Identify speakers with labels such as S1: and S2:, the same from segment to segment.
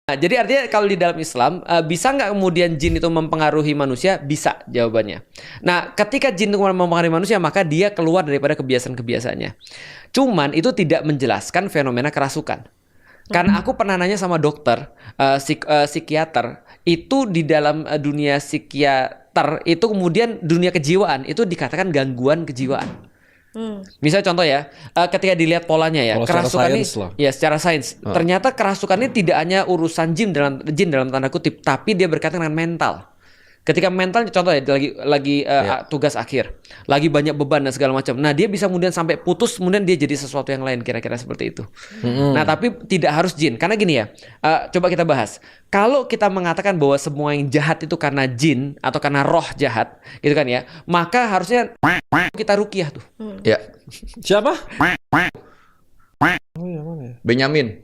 S1: Nah, jadi artinya kalau di dalam Islam bisa nggak kemudian jin itu mempengaruhi manusia? Bisa jawabannya. Nah, ketika jin itu mempengaruhi manusia, maka dia keluar daripada kebiasaan-kebiasaannya. Cuman itu tidak menjelaskan fenomena kerasukan. Karena aku pernah nanya sama dokter, psikiater, itu di dalam dunia psikiater itu kemudian dunia kejiwaan itu dikatakan gangguan kejiwaan. Misal contoh ya, ketika dilihat polanya ya,
S2: Kalau
S1: kerasukan ini,
S2: secara sains lah.
S1: ya secara sains, ternyata kerasukan ini tidak hanya urusan jin dalam tanda kutip, tapi dia berkaitan dengan mental. Ketika mental, contoh ya, lagi tugas akhir, lagi banyak beban dan segala macam. Nah, dia bisa kemudian sampai putus, kemudian dia jadi sesuatu yang lain, kira-kira seperti itu. Nah, tapi tidak harus jin, karena gini ya, coba kita bahas. Kalau kita mengatakan bahwa semua yang jahat itu karena jin atau karena roh jahat, gitu kan ya, maka harusnya kita ruqyah tuh.
S3: Ya.
S2: Siapa?
S3: Benyamin.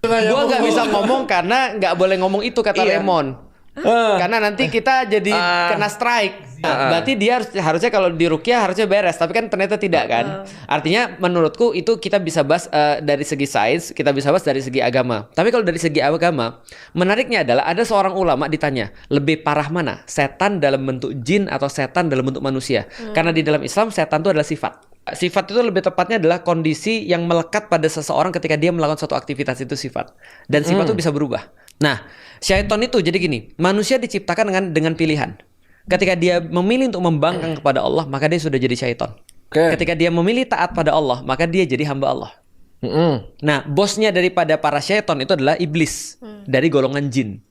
S1: Gua nggak bisa ngomong karena nggak boleh ngomong itu kata Remon. Karena nanti kita jadi kena strike. Berarti dia harusnya kalau di ruqyah harusnya beres, tapi kan ternyata tidak kan. Artinya menurutku itu kita bisa bahas dari segi sains, kita bisa bahas dari segi agama. Tapi kalau dari segi agama, menariknya adalah ada seorang ulama ditanya, lebih parah mana? Setan dalam bentuk jin atau setan dalam bentuk manusia? Karena di dalam Islam setan itu adalah sifat. Sifat itu lebih tepatnya adalah kondisi yang melekat pada seseorang ketika dia melakukan suatu aktivitas, itu sifat. Dan sifat itu bisa berubah. Nah, syaiton itu jadi gini, manusia diciptakan dengan pilihan. Ketika dia memilih untuk membangkang kepada Allah, maka dia sudah jadi syaiton. Ketika dia memilih taat pada Allah, maka dia jadi hamba Allah. Nah, bosnya daripada para syaiton itu adalah iblis dari golongan jin.